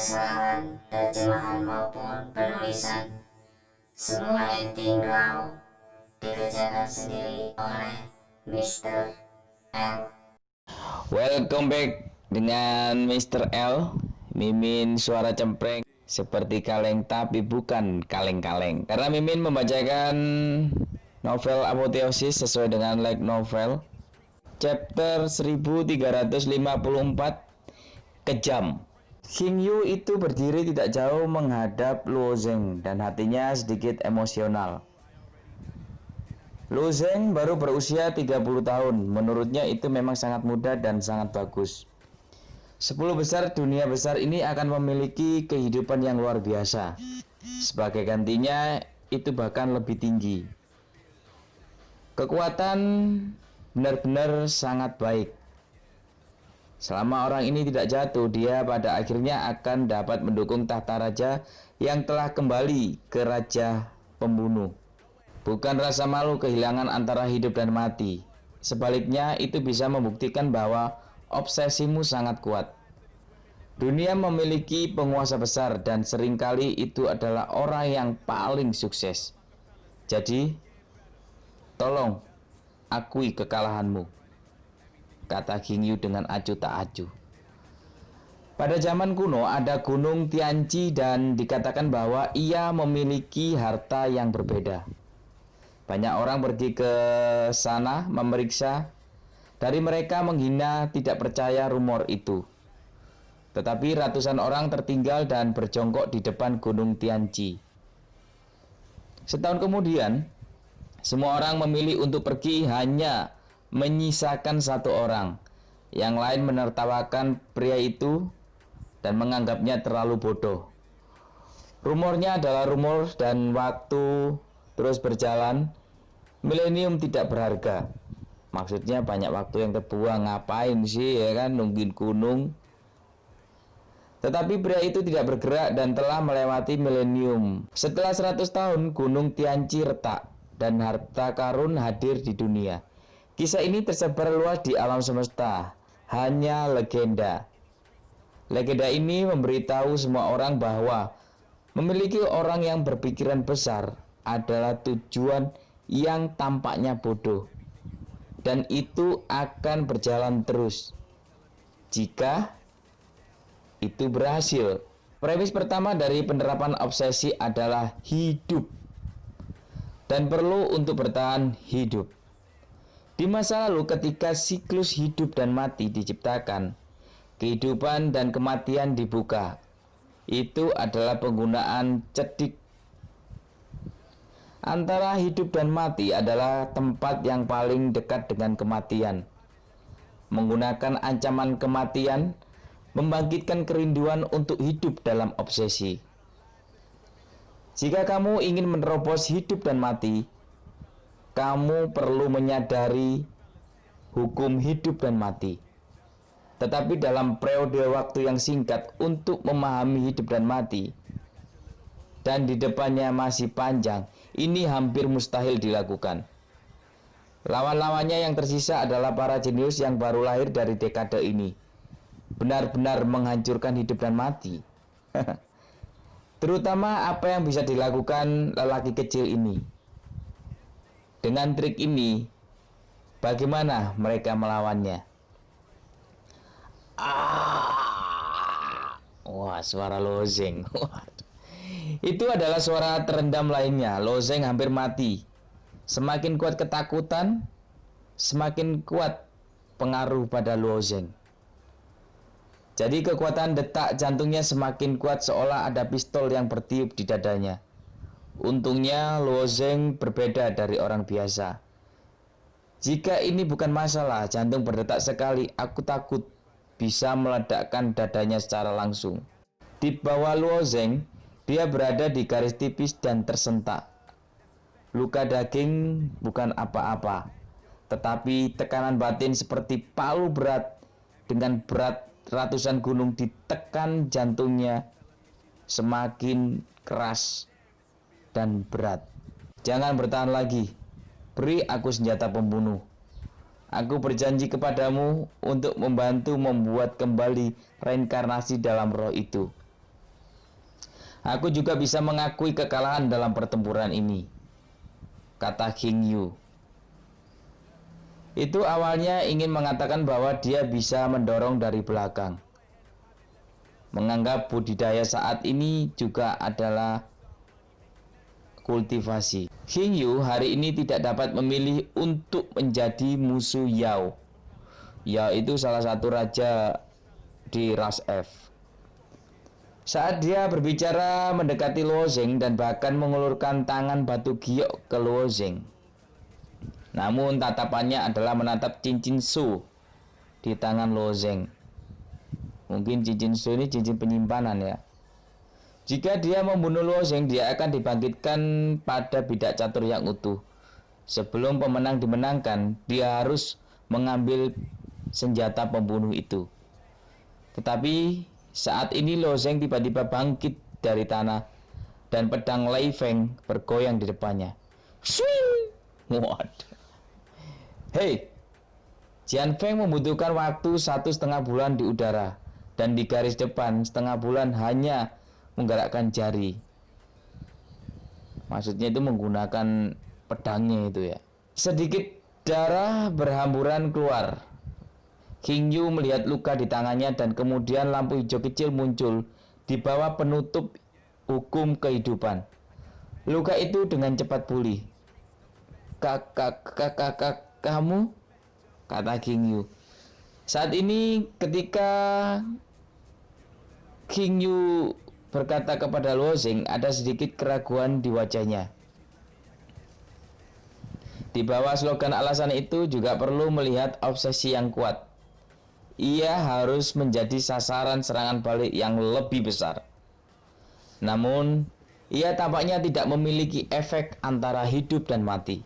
penghafal, terjemahan maupun penulisan. Semua editing raw dikerjakan sendiri oleh Mr. L. Welcome back dengan Mr. L. Mimin suara cempreng seperti kaleng tapi bukan kaleng-kaleng. Karena Mimin membacakan novel Apoteosis sesuai dengan light novel chapter 1354 Kejam. Xing Yu itu berdiri tidak jauh menghadap Luo Zeng dan hatinya sedikit emosional. Luo Zeng baru berusia 30 tahun. Menurutnya itu memang sangat muda dan sangat bagus. 10 besar dunia besar ini akan memiliki kehidupan yang luar biasa. Sebagai gantinya itu bahkan lebih tinggi. Kekuatan benar-benar sangat baik. Selama orang ini tidak jatuh, dia pada akhirnya akan dapat mendukung tahta raja yang telah kembali ke raja pembunuh. Bukan rasa malu kehilangan antara hidup dan mati. Sebaliknya, itu bisa membuktikan bahwa obsesimu sangat kuat. Dunia memiliki penguasa besar dan seringkali itu adalah orang yang paling sukses. Jadi, tolong akui kekalahanmu, kata Xing Yu dengan acuh tak acuh. Pada zaman kuno ada gunung Tianqi dan dikatakan bahwa ia memiliki harta yang berbeda. Banyak orang pergi ke sana memeriksa. Dari mereka menghina, tidak percaya rumor itu. Tetapi ratusan orang tertinggal dan berjongkok di depan gunung Tianqi. Setahun kemudian, semua orang memilih untuk pergi, hanya menyisakan satu orang. Yang lain menertawakan pria itu dan menganggapnya terlalu bodoh. Rumornya adalah rumor dan waktu terus berjalan. Milenium tidak berharga. Maksudnya banyak waktu yang terbuang, ngapain sih ya kan nungguin gunung. Tetapi pria itu tidak bergerak dan telah melewati milenium. Setelah 100 tahun gunung Tianqi retak dan harta karun hadir di dunia. Kisah ini tersebar luas di alam semesta, hanya legenda. Legenda ini memberitahu semua orang bahwa memiliki orang yang berpikiran besar adalah tujuan yang tampaknya bodoh. Dan itu akan berjalan terus jika itu berhasil. Premis pertama dari penerapan obsesi adalah hidup dan perlu untuk bertahan hidup. Di masa lalu ketika siklus hidup dan mati diciptakan, kehidupan dan kematian dibuka. Itu adalah penggunaan cerdik. Antara hidup dan mati adalah tempat yang paling dekat dengan kematian. Menggunakan ancaman kematian membangkitkan kerinduan untuk hidup dalam obsesi. Jika kamu ingin menerobos hidup dan mati, kamu perlu menyadari hukum hidup dan mati. Tetapi dalam periode waktu yang singkat untuk memahami hidup dan mati, dan di depannya masih panjang, ini hampir mustahil dilakukan. Lawan-lawannya yang tersisa adalah para jenius yang baru lahir dari dekade ini. Benar-benar menghancurkan hidup dan mati. Terutama apa yang bisa dilakukan lelaki kecil ini. Dengan trik ini, bagaimana mereka melawannya? Wah, suara Luo Zeng. Itu adalah suara terendam lainnya. Luo Zeng hampir mati. Semakin kuat ketakutan, semakin kuat pengaruh pada Luo Zeng. Jadi kekuatan detak jantungnya semakin kuat seolah ada pistol yang bertiup di dadanya. Untungnya Luo Zeng berbeda dari orang biasa. Jika ini bukan masalah, jantung berdetak sekali, aku takut bisa meledakkan dadanya secara langsung. Di bawah Luo Zeng, dia berada di garis tipis dan tersentak. Luka daging bukan apa-apa, tetapi tekanan batin seperti palu berat dengan berat ratusan gunung ditekan jantungnya semakin keras dan berat. Jangan bertahan lagi. Beri aku senjata pembunuh. Aku berjanji kepadamu untuk membantu membuat kembali reinkarnasi dalam roh itu. Aku juga bisa mengakui kekalahan dalam pertempuran ini, kata King Yu. Itu awalnya ingin mengatakan bahwa dia bisa mendorong dari belakang, menganggap budidaya saat ini juga adalah kultivasi. King Yu hari ini tidak dapat memilih untuk menjadi musuh Yao. Yao itu salah satu raja di ras F. Saat dia berbicara mendekati Luo Zeng dan bahkan mengulurkan tangan batu giok ke Luo Zeng. Namun tatapannya adalah menatap cincin Su di tangan Luo Zeng. Mungkin cincin Su ini cincin penyimpanan ya. Jika dia membunuh Luo Zeng, dia akan dibangkitkan pada bidak catur yang utuh. Sebelum pemenang dimenangkan, dia harus mengambil senjata pembunuh itu. Tetapi saat ini Luo Zeng tiba-tiba bangkit dari tanah dan pedang Lei Feng bergoyang di depannya. Swing! Waduh. Hei, Jian Feng membutuhkan waktu 1,5 bulan di udara, dan di garis depan setengah bulan hanya menggerakkan jari. Maksudnya itu menggunakan pedangnya itu ya. Sedikit darah berhamburan keluar. King Yu melihat luka di tangannya dan kemudian lampu hijau kecil muncul di bawah penutup hukum kehidupan. Luka itu dengan cepat pulih. Kamu? Kata King Yu. Saat ini ketika King Yu berkata kepada Luo Zeng, ada sedikit keraguan di wajahnya. Di bawah slogan alasan itu juga perlu melihat obsesi yang kuat. Ia harus menjadi sasaran serangan balik yang lebih besar. Namun, ia tampaknya tidak memiliki efek antara hidup dan mati.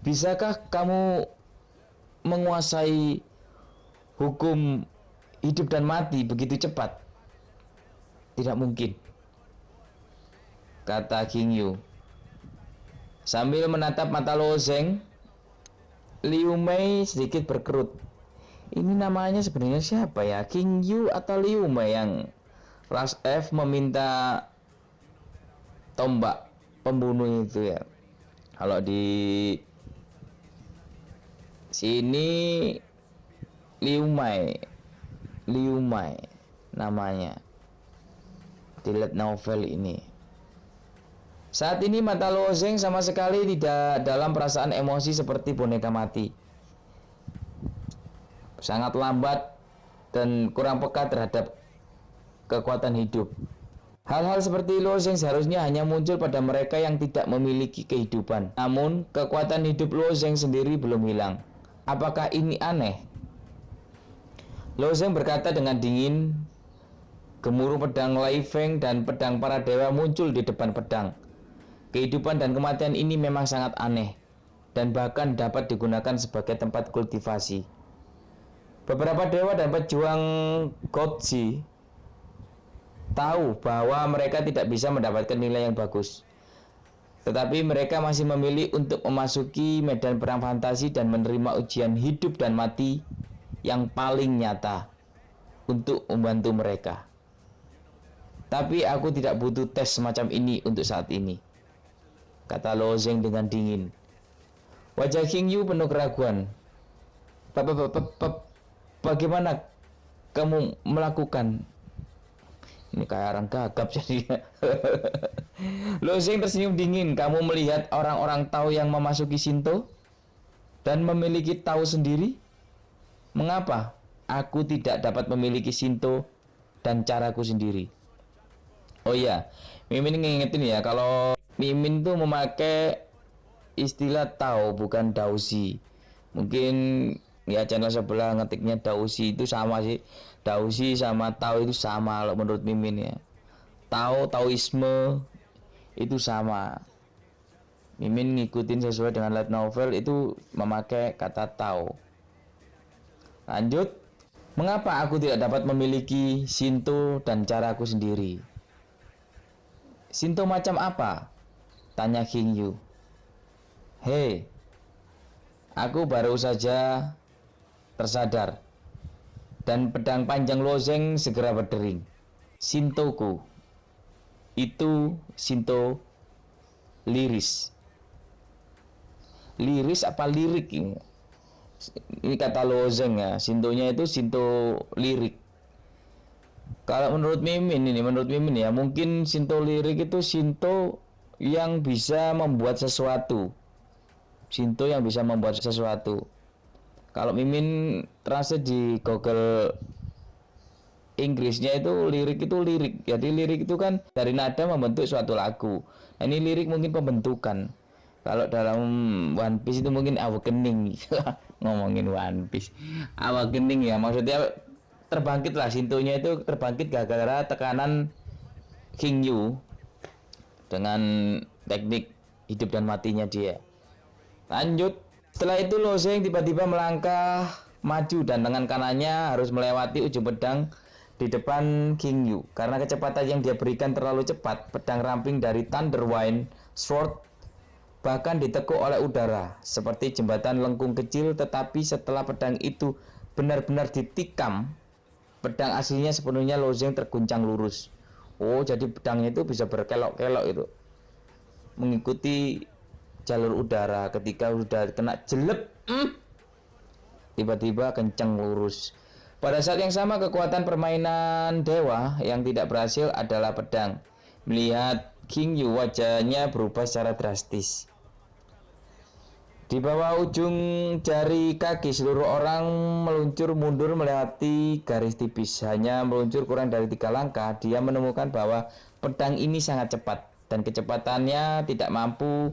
Bisakah kamu menguasai hukum hidup dan mati begitu cepat? Tidak mungkin, kata King Yu. Sambil menatap mata Luo Zeng, Liu Mei sedikit berkerut. Ini namanya sebenarnya siapa ya? King Yu atau Liu Mei yang ras F meminta tombak pembunuh itu ya? Kalau di sini Liu Mei namanya di light novel ini. Saat ini mata Luo Zeng sama sekali tidak dalam perasaan emosi seperti boneka mati. Sangat lambat dan kurang peka terhadap kekuatan hidup. Hal-hal seperti Luo Zeng seharusnya hanya muncul pada mereka yang tidak memiliki kehidupan. Namun, kekuatan hidup Luo Zeng sendiri belum hilang. Apakah ini aneh? Luo Zeng berkata dengan dingin. Gemuruh pedang Lei Feng dan pedang para dewa muncul di depan pedang. Kehidupan dan kematian ini memang sangat aneh, dan bahkan dapat digunakan sebagai tempat kultivasi. Beberapa dewa dan pejuang Godji tahu bahwa mereka tidak bisa mendapatkan nilai yang bagus. Tetapi mereka masih memilih untuk memasuki medan perang fantasi dan menerima ujian hidup dan mati yang paling nyata untuk membantu mereka. Tapi aku tidak butuh tes semacam ini untuk saat ini, kata Luo Zeng dengan dingin. Wajah King Yu penuh keraguan. Bagaimana kamu melakukan? Ini kayak orang gagap jadinya. Luo Zeng tersenyum dingin. Kamu melihat orang-orang Tao yang memasuki Shinto dan memiliki Tao sendiri? Mengapa aku tidak dapat memiliki Shinto dan caraku sendiri? Oh iya, Mimin ngingetin ya, kalau Mimin tuh memakai istilah Tao bukan Daozi. Mungkin ya channel sebelah ngetiknya Daozi itu sama sih. Daozi sama Tao itu sama kalau menurut Mimin ya. Taoisme itu sama. Mimin ngikutin sesuai dengan light novel itu memakai kata Tao. Lanjut. Mengapa aku tidak dapat memiliki Shinto dan caraku sendiri? Shinto macam apa? Tanya King Yu. Hei, aku baru saja tersadar. dan pedang panjang Lozeng segera berdering. Shintoku. Itu Shinto liris. Liris apa lirik ini? Ini kata Lozeng ya. Shintonya itu Shinto lirik. Kalau menurut Mimin ya, mungkin Shinto lirik itu Shinto yang bisa membuat sesuatu. Shinto yang bisa membuat sesuatu. Kalau Mimin translate di Google Inggrisnya itu lirik. Jadi lirik itu kan dari nada membentuk suatu lagu. Nah, ini lirik mungkin pembentukan. Kalau dalam One Piece itu mungkin awakening. Ngomongin One Piece. Awakening ya, maksudnya terbangkit lah, Shintonya itu terbangkit gara-gara tekanan King Yu dengan teknik hidup dan matinya dia. Lanjut. Setelah itu Lozeng tiba-tiba melangkah maju dan tangan kanannya harus melewati ujung pedang di depan King Yu. Karena kecepatan yang dia berikan terlalu cepat, pedang ramping dari Thunderwind Sword bahkan ditekuk oleh udara seperti jembatan lengkung kecil. Tetapi setelah pedang itu benar-benar ditikam, pedang aslinya sepenuhnya Lozeng terguncang lurus. Oh, jadi pedangnya itu bisa berkelok-kelok itu, mengikuti jalur udara. Ketika udah kena jelek, tiba-tiba kencang lurus. Pada saat yang sama, kekuatan permainan dewa yang tidak berhasil adalah pedang. Melihat King Yu, wajahnya berubah secara drastis. Di bawah ujung jari kaki, seluruh orang meluncur mundur melewati garis tipis. Hanya meluncur kurang dari 3 langkah, dia menemukan bahwa pedang ini sangat cepat dan kecepatannya tidak mampu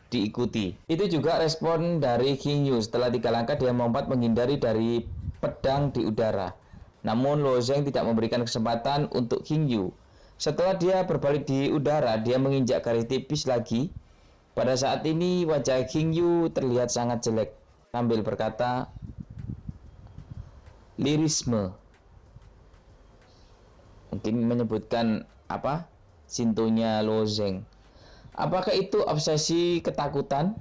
diikuti. Itu juga respon dari King Yu. Setelah 3 langkah, dia melompat menghindari dari pedang di udara. Namun Lozeng tidak memberikan kesempatan untuk King Yu. Setelah dia berbalik di udara, dia menginjak garis tipis lagi. Pada saat ini wajah King Yu terlihat sangat jelek sambil berkata, lirisme. Mungkin menyebutkan apa? Shintonya Lozeng. Apakah itu obsesi ketakutan?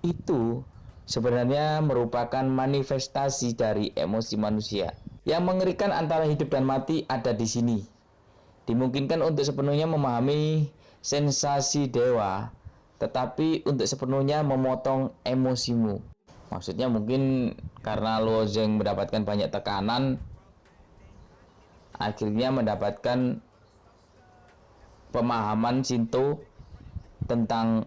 Itu sebenarnya merupakan manifestasi dari emosi manusia. Yang mengerikan antara hidup dan mati ada di sini. Dimungkinkan untuk sepenuhnya memahami sensasi dewa, tetapi untuk sepenuhnya memotong emosimu. Maksudnya mungkin karena Lozeng mendapatkan banyak tekanan, akhirnya mendapatkan pemahaman Shinto tentang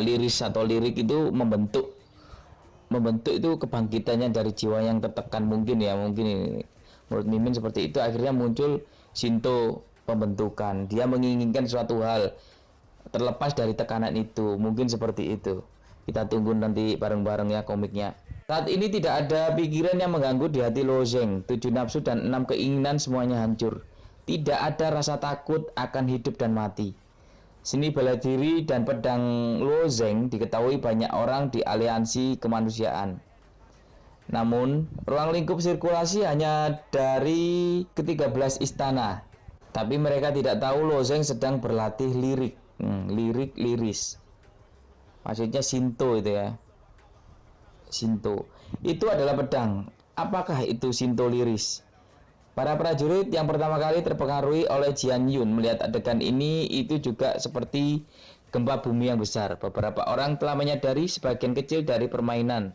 liris atau lirik itu membentuk itu kebangkitannya dari jiwa yang tertekan. Mungkin ini menurut Mimin seperti itu. Akhirnya muncul Shinto pembentukan, dia menginginkan suatu hal terlepas dari tekanan itu. Mungkin seperti itu. Kita tunggu nanti bareng-bareng ya komiknya. Saat ini tidak ada pikiran yang mengganggu di hati Lozeng. 7 nafsu dan 6 keinginan semuanya hancur. Tidak ada rasa takut akan hidup dan mati. Seni bela diri dan pedang Lozeng diketahui banyak orang di aliansi kemanusiaan. Namun, ruang lingkup sirkulasi hanya dari ke-13 istana. Tapi mereka tidak tahu Lozeng sedang berlatih lirik. Liris. Maksudnya Shinto itu ya. Shinto. Itu adalah pedang. Apakah itu Shinto liris? Para prajurit yang pertama kali terpengaruhi oleh Jian Yun melihat adegan ini itu juga seperti gempa bumi yang besar. Beberapa orang telah menyadari sebagian kecil dari permainan,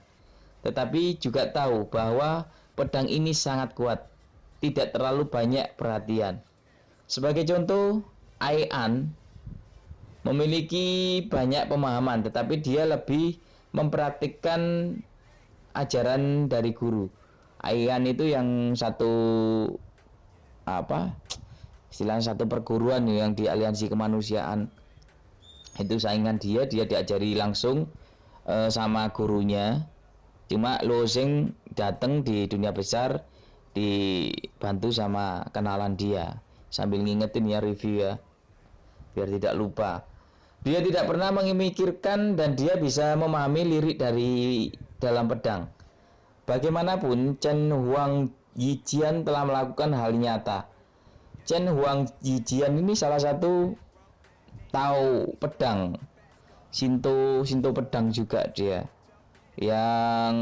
tetapi juga tahu bahwa pedang ini sangat kuat, tidak terlalu banyak perhatian. Sebagai contoh, Ai An memiliki banyak pemahaman, tetapi dia lebih mempraktikkan ajaran dari guru. Ai An itu yang satu satu perguruan yang di aliansi kemanusiaan. Itu saingan dia diajari langsung sama gurunya. Cuma Lozeng datang di dunia besar dibantu sama kenalan dia. Sambil ngingetin ya review ya, biar tidak lupa. Dia tidak pernah memikirkan dan dia bisa memahami lirik dari dalam pedang. Bagaimanapun, Chen Huang Yijian telah melakukan hal nyata. Chen Huang Yijian ini salah satu tahu pedang. Shinto pedang juga dia. Yang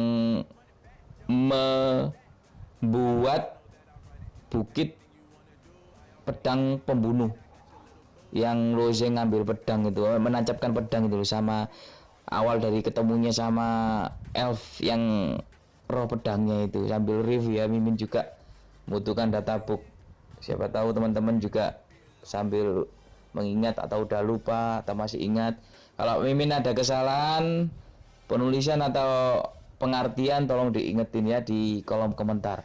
membuat bukit pedang pembunuh, yang Lo Zheng ngambil pedang itu, menancapkan pedang itu sama awal dari ketemunya sama elf yang roh pedangnya itu. Sambil review ya, Mimin juga membutuhkan databook, siapa tahu teman-teman juga sambil mengingat atau udah lupa atau masih ingat. Kalau Mimin ada kesalahan penulisan atau pengertian tolong diingetin ya di kolom komentar.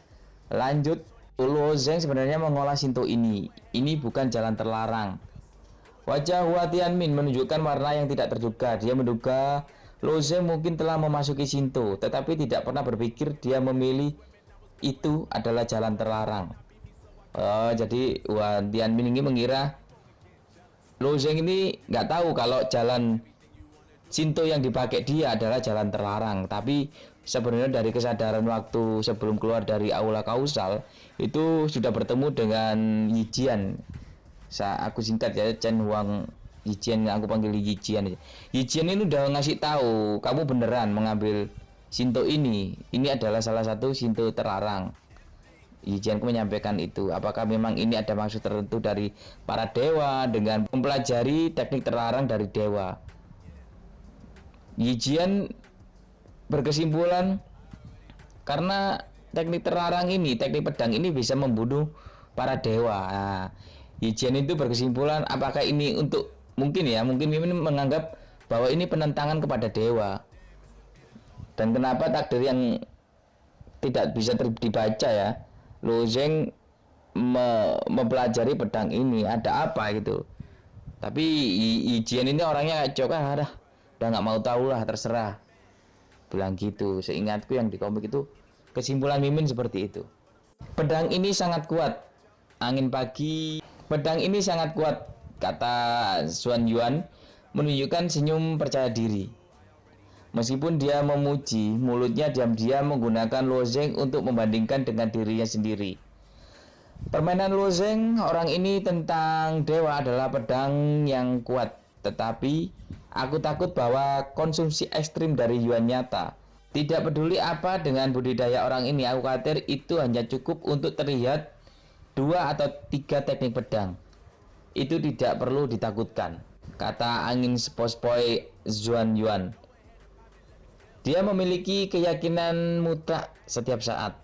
Lanjut, Lo Zheng sebenarnya mengolah Shinto ini bukan jalan terlarang. Wajah Hua Tianmin menunjukkan warna yang tidak terduga. Dia menduga Lo Zheng mungkin telah memasuki Shinto, tetapi tidak pernah berpikir dia memilih itu adalah jalan terlarang. Jadi Hua Tianmin ini mengira Lo Zheng ini nggak tahu kalau jalan Shinto yang dipakai dia adalah jalan terlarang. Tapi sebenarnya dari kesadaran waktu sebelum keluar dari aula kausal itu sudah bertemu dengan Yijian. Aku singkat ya, Chen Huang Yijian, aku panggil Yijian. Yijian ini udah ngasih tahu kamu beneran mengambil Shinto ini adalah salah satu Shinto terlarang. Yijian menyampaikan itu. Apakah memang ini ada maksud tertentu dari para dewa dengan mempelajari teknik terlarang dari dewa? Yijian berkesimpulan karena teknik terlarang ini, teknik pedang ini bisa membunuh para dewa. Nah, Yijian itu berkesimpulan apakah ini untuk mungkin Mimin menganggap bahwa ini penentangan kepada dewa. Dan kenapa takdir yang tidak bisa dibaca ya, Lo Zheng mempelajari pedang ini ada apa gitu. Tapi Yijian ini orangnya kacau kan, udah nggak mau tahu lah, terserah, bilang gitu. Seingatku yang di komik itu kesimpulan Mimin seperti itu. Pedang ini sangat kuat, angin pagi. Pedang ini sangat kuat, kata Xuan Yuan, menunjukkan senyum percaya diri. Meskipun dia memuji, mulutnya diam-diam menggunakan Lo Zheng untuk membandingkan dengan dirinya sendiri. Permainan Lo Zheng orang ini tentang dewa adalah pedang yang kuat, tetapi aku takut bahwa konsumsi ekstrim dari Yuan nyata. Tidak peduli apa dengan budidaya orang ini, aku khawatir itu hanya cukup untuk terlihat 2 atau 3 teknik pedang. Itu tidak perlu ditakutkan, kata angin sepoi-sepoi Xuan Yuan. Dia memiliki keyakinan mutlak setiap saat.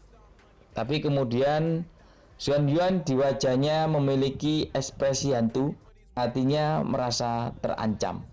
Tapi kemudian Xuan Yuan di wajahnya memiliki ekspresi hantu, hatinya merasa terancam.